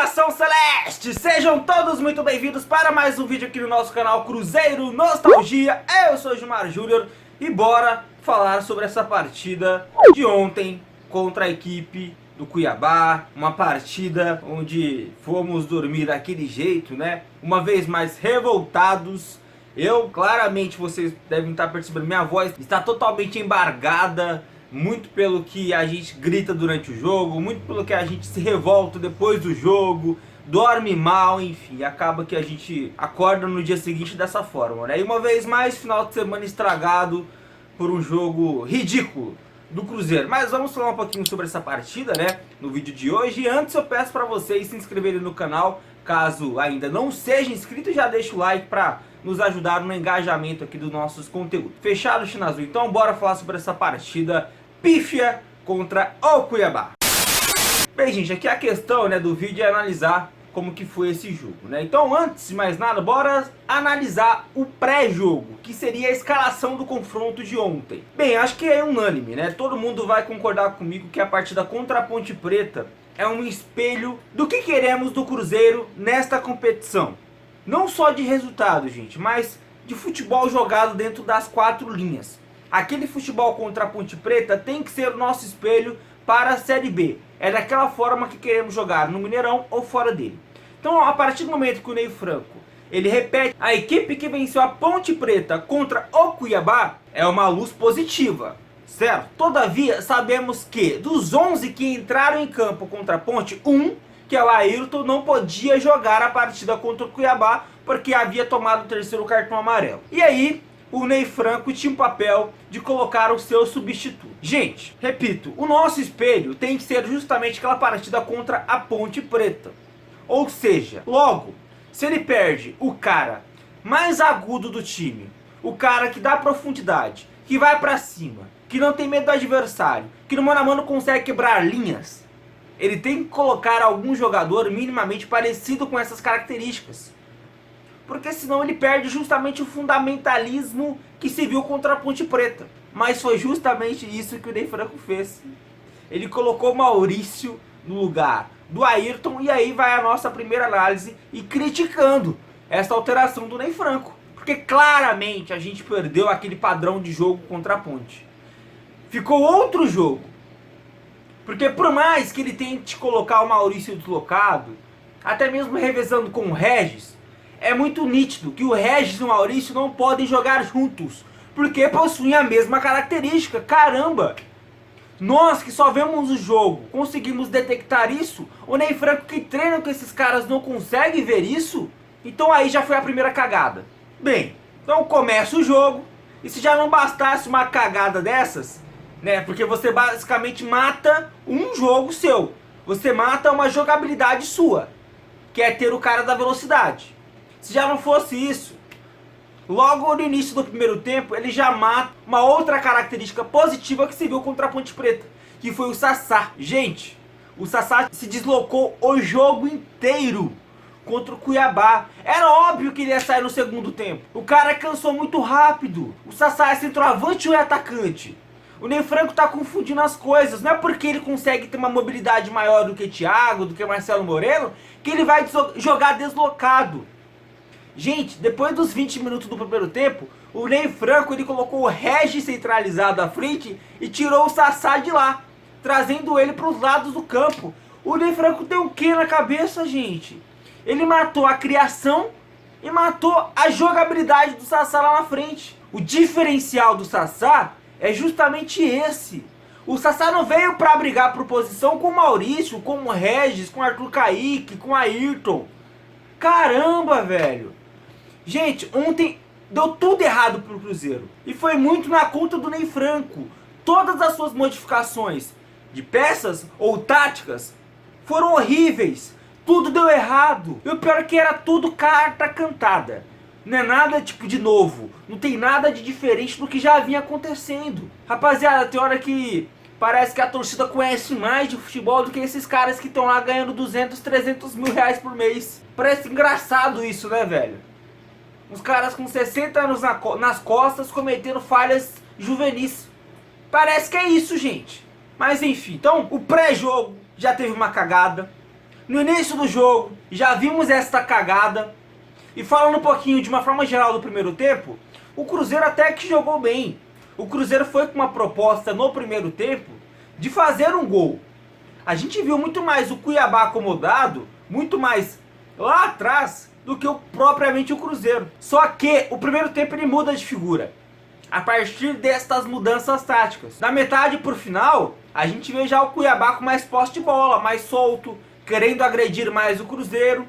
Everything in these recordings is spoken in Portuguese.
Nação Celeste! Sejam todos muito bem-vindos para mais um vídeo aqui no nosso canal Cruzeiro Nostalgia. Eu sou o Gilmar Júnior e bora falar sobre essa partida de ontem contra a equipe do Cuiabá. Uma partida onde fomos dormir daquele jeito, né? Uma vez mais revoltados. Claramente vocês devem estar percebendo, minha voz está totalmente embargada. Muito pelo que a gente grita durante o jogo, muito pelo que a gente se revolta depois do jogo, dorme mal, enfim, acaba que a gente acorda no dia seguinte dessa forma, né? E uma vez mais, final de semana estragado por um jogo ridículo do Cruzeiro. Mas vamos falar um pouquinho sobre essa partida, né, no vídeo de hoje. E antes eu peço para vocês se inscreverem no canal, caso ainda não seja inscrito, já deixa o like para nos ajudar no engajamento aqui dos nossos conteúdos. Fechado, Chinazu? Então bora falar sobre essa partida pífia contra o Cuiabá. Bem, gente, aqui a questão, né, do vídeo é analisar como que foi esse jogo, né? Então, antes de mais nada, bora analisar o pré-jogo, que seria a escalação do confronto de ontem. Bem, acho que é unânime, né? Todo mundo vai concordar comigo que a partida contra a Ponte Preta é um espelho do que queremos do Cruzeiro nesta competição. Não só de resultado, gente, mas de futebol jogado dentro das quatro linhas. Aquele futebol contra a Ponte Preta tem que ser o nosso espelho para a Série B. É daquela forma que queremos jogar no Mineirão ou fora dele. Então, a partir do momento que o Ney Franco ele repete a equipe que venceu a Ponte Preta contra o Cuiabá, é uma luz positiva, certo? Todavia, sabemos que dos 11 que entraram em campo contra a Ponte, que é o Ayrton, não podia jogar a partida contra o Cuiabá porque havia tomado o terceiro cartão amarelo. E aí o Ney Franco tinha o papel de colocar o seu substituto. Gente, repito, o nosso espelho tem que ser justamente aquela partida contra a Ponte Preta. Ou seja, logo, se ele perde o cara mais agudo do time, o cara que dá profundidade, que vai pra cima, que não tem medo do adversário, que no mano a mano consegue quebrar linhas, ele tem que colocar algum jogador minimamente parecido com essas características. Porque senão ele perde justamente o fundamentalismo que se viu contra a Ponte Preta. Mas foi justamente isso que o Ney Franco fez. Ele colocou o Maurício no lugar do Ayrton, e aí vai a nossa primeira análise e criticando essa alteração do Ney Franco. Porque claramente a gente perdeu aquele padrão de jogo contra a Ponte. Ficou outro jogo. Porque por mais que ele tente colocar o Maurício deslocado, até mesmo revezando com o Regis, é muito nítido que o Regis e o Maurício não podem jogar juntos, porque possuem a mesma característica. Caramba! Nós que só vemos o jogo conseguimos detectar isso? O Ney Franco que treina com esses caras não consegue ver isso? Então aí já foi a primeira cagada. Bem, então começa o jogo, e se já não bastasse uma cagada dessas, né, porque você basicamente mata um jogo seu, você mata uma jogabilidade sua, que é ter o cara da velocidade. Se já não fosse isso, logo no início do primeiro tempo, ele já mata uma outra característica positiva que se viu contra a Ponte Preta, que foi o Sassá. Gente, o Sassá se deslocou o jogo inteiro contra o Cuiabá. Era óbvio que ele ia sair no segundo tempo. O cara cansou muito rápido. O Sassá é centroavante ou é atacante? O Ney Franco tá confundindo as coisas. Não é porque ele consegue ter uma mobilidade maior do que Thiago, do que Marcelo Moreno, que ele vai jogar deslocado. Gente, depois dos 20 minutos do primeiro tempo, o Ney Franco ele colocou o Regis centralizado à frente e tirou o Sassá de lá, trazendo ele para os lados do campo. O Ney Franco tem o que na cabeça, gente? Ele matou a criação e matou a jogabilidade do Sassá lá na frente. O diferencial do Sassá é justamente esse. O Sassá não veio para brigar por posição com o Maurício, com o Regis, com o Arthur Kaique, com o Ayrton. Caramba, velho. Gente, ontem deu tudo errado pro Cruzeiro. E foi muito na conta do Ney Franco. Todas as suas modificações de peças ou táticas foram horríveis. Tudo deu errado. E o pior é que era tudo carta cantada. Não é nada tipo de novo. Não tem nada de diferente do que já vinha acontecendo. Rapaziada, tem hora que parece que a torcida conhece mais de futebol do que esses caras que estão lá ganhando 200, 300 mil reais por mês. Parece engraçado isso, né, velho? Uns caras com 60 anos nas costas cometendo falhas juvenis. Parece que é isso, gente. Mas enfim, então o pré-jogo já teve uma cagada. No início do jogo, já vimos esta cagada. E falando um pouquinho de uma forma geral do primeiro tempo, o Cruzeiro até que jogou bem. O Cruzeiro foi com uma proposta no primeiro tempo de fazer um gol. A gente viu muito mais o Cuiabá acomodado, muito mais lá atrás, do que propriamente o Cruzeiro. Só que o primeiro tempo ele muda de figura a partir destas mudanças táticas. Da metade pro final, a gente vê já o Cuiabá com mais posse de bola, mais solto, querendo agredir mais o Cruzeiro.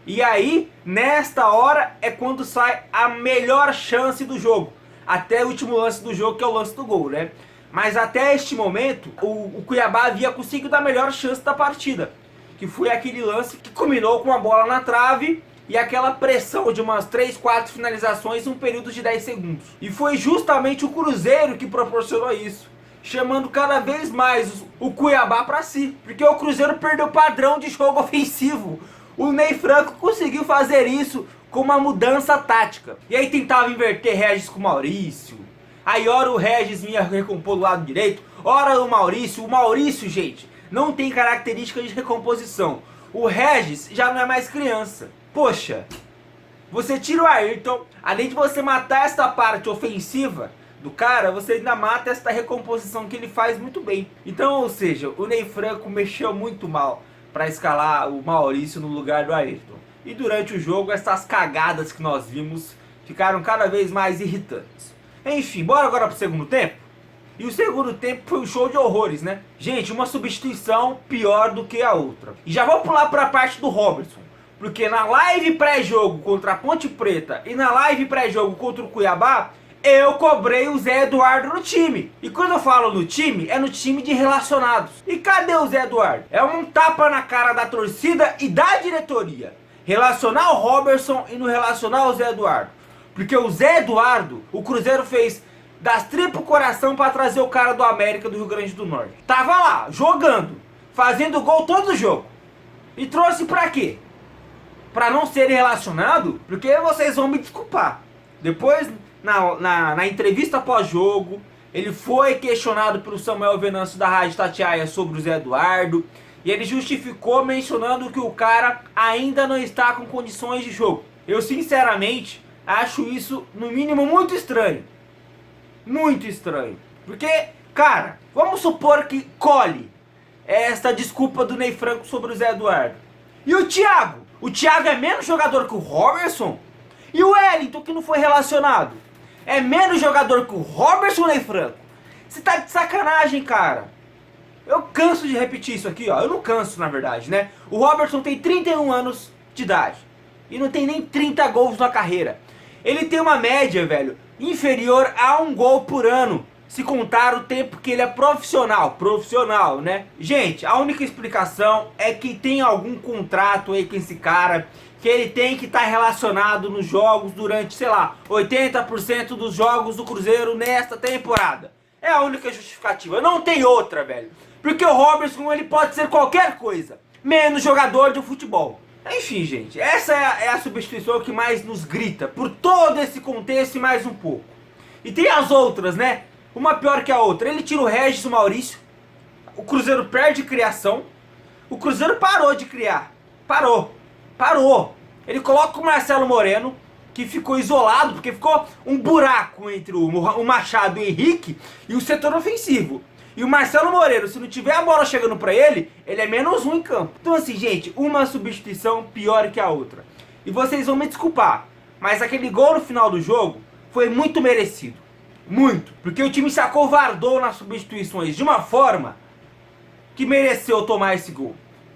E aí, nesta hora, é quando sai a melhor chance do jogo. Até o último lance do jogo, que é o lance do gol, né? Mas até este momento, o Cuiabá havia conseguido a melhor chance da partida, que foi aquele lance que culminou com a bola na trave e aquela pressão de umas 3, 4 finalizações em um período de 10 segundos. E foi justamente o Cruzeiro que proporcionou isso, chamando cada vez mais o Cuiabá para si, porque o Cruzeiro perdeu o padrão de jogo ofensivo. O Ney Franco conseguiu fazer isso com uma mudança tática. E aí tentava inverter Regis com o Maurício. Aí ora o Regis vinha recompor do lado direito, ora o Maurício. O Maurício, gente, não tem característica de recomposição. O Regis já não é mais criança. Poxa, você tira o Ayrton, além de você matar esta parte ofensiva do cara, você ainda mata esta recomposição que ele faz muito bem. Então, ou seja, o Ney Franco mexeu muito mal para escalar o Maurício no lugar do Ayrton. E durante o jogo, essas cagadas que nós vimos ficaram cada vez mais irritantes. Enfim, bora agora pro segundo tempo? E o segundo tempo foi um show de horrores, né? Gente, uma substituição pior do que a outra. E já vou pular para a parte do Robertson, porque na live pré-jogo contra a Ponte Preta e na live pré-jogo contra o Cuiabá, eu cobrei o Zé Eduardo no time. E quando eu falo no time, é no time de relacionados. E cadê o Zé Eduardo? É um tapa na cara da torcida e da diretoria. Relacionar o Robertson e não relacionar o Zé Eduardo. Porque o Zé Eduardo, o Cruzeiro fez das tripas coração para trazer o cara do América do Rio Grande do Norte. Tava lá, jogando, fazendo gol todo jogo. E trouxe pra quê? Pra não ser relacionado? Porque vocês vão me desculpar. Depois, na entrevista pós-jogo, ele foi questionado pelo Samuel Venâncio da Rádio Tatiaia sobre o Zé Eduardo. E ele justificou mencionando que o cara ainda não está com condições de jogo. Eu sinceramente acho isso no mínimo muito estranho. Muito estranho. Porque, cara, vamos supor que colhe esta desculpa do Ney Franco sobre o Zé Eduardo. E o Thiago? O Thiago é menos jogador que o Robertson? E o Wellington, que não foi relacionado? É menos jogador que o Robertson, Ney Franco? Você tá de sacanagem, cara. Eu canso de repetir isso aqui, ó. Eu não canso, na verdade, né? O Robertson tem 31 anos de idade. E não tem nem 30 gols na carreira. Ele tem uma média, velho, inferior a 1 gol por ano, se contar o tempo que ele é profissional. Profissional, né? Gente, a única explicação é que tem algum contrato aí com esse cara, que ele tem que estar relacionado nos jogos durante, sei lá, 80% dos jogos do Cruzeiro nesta temporada. É a única justificativa, não tem outra, velho. Porque o Robertson, ele pode ser qualquer coisa, menos jogador de futebol. Enfim, gente, essa é a substituição que mais nos grita, por todo esse contexto e mais um pouco. E tem as outras, né? Uma pior que a outra. Ele tira o Regis e o Maurício, o Cruzeiro perde criação, o Cruzeiro parou de criar. Parou. Ele coloca o Marcelo Moreno, que ficou isolado, porque ficou um buraco entre o Machado e o Henrique e o setor ofensivo. E o Marcelo Moreno, se não tiver a bola chegando pra ele, ele é -1 em campo. Então assim, gente, uma substituição pior que a outra. E vocês vão me desculpar, mas aquele gol no final do jogo foi muito merecido. Muito. Porque o time se acovardou nas substituições de uma forma que mereceu tomar esse gol.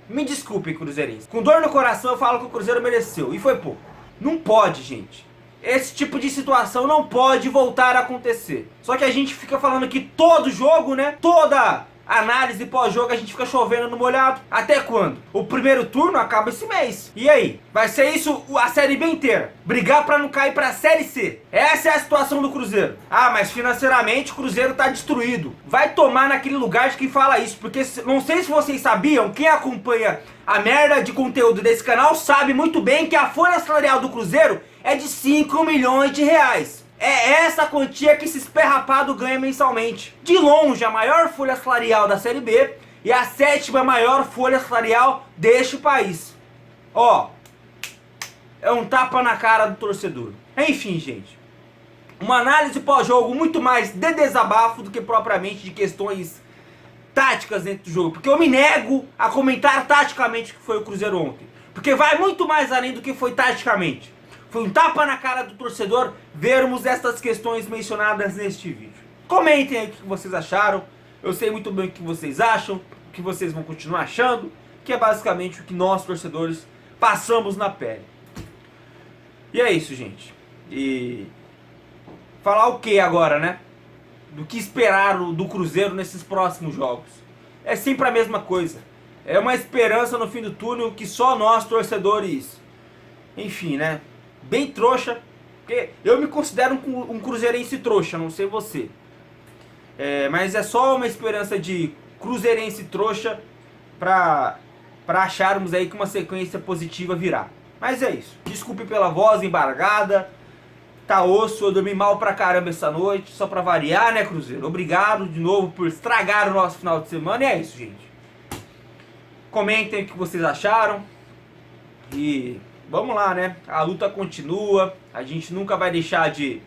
Me desculpem, cruzeirense. Com dor no coração eu falo que o Cruzeiro mereceu. E foi pouco. Não pode, gente. Esse tipo de situação não pode voltar a acontecer. Só que a gente fica falando que todo jogo, né? Toda análise pós-jogo a gente fica chovendo no molhado. Até quando? O primeiro turno acaba esse mês. E aí? Vai ser isso a Série B inteira. Brigar pra não cair pra Série C. Essa é a situação do Cruzeiro. Ah, mas financeiramente o Cruzeiro tá destruído. Vai tomar naquele lugar de quem fala isso. Porque não sei se vocês sabiam, quem acompanha a merda de conteúdo desse canal sabe muito bem que a folha salarial do Cruzeiro é de 5 milhões de reais. É essa quantia que esse esperrapado ganha mensalmente. De longe, a maior folha salarial da Série B e a 7ª maior folha salarial deste país. Ó, é um tapa na cara do torcedor. Enfim, gente, uma análise pós-jogo muito mais de desabafo do que propriamente de questões táticas dentro do jogo, porque eu me nego a comentar taticamente o que foi o Cruzeiro ontem, porque vai muito mais além do que foi taticamente. Foi um tapa na cara do torcedor vermos essas questões mencionadas neste vídeo. Comentem aí o que vocês acharam. Eu sei muito bem o que vocês acham, o que vocês vão continuar achando, que é basicamente o que nós, torcedores, passamos na pele. E é isso, gente. E falar o que agora, né? Do que esperar do Cruzeiro nesses próximos jogos. É sempre a mesma coisa. É uma esperança no fim do túnel que só nós, torcedores, enfim, né? Bem trouxa, porque eu me considero um cruzeirense trouxa, não sei você. Mas é só uma esperança de cruzeirense trouxa pra acharmos aí que uma sequência positiva virá. Mas é isso. Desculpe pela voz embargada. Tá osso, eu dormi mal pra caramba essa noite, só pra variar, né, Cruzeiro? Obrigado de novo por estragar o nosso final de semana. E é isso, gente. Comentem o que vocês acharam. E vamos lá, né? A luta continua. A gente nunca vai deixar de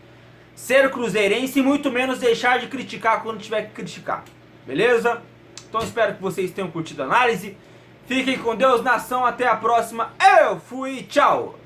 ser cruzeirense e muito menos deixar de criticar quando tiver que criticar. Beleza? Então espero que vocês tenham curtido a análise. Fiquem com Deus, nação. Até a próxima. Eu fui, tchau!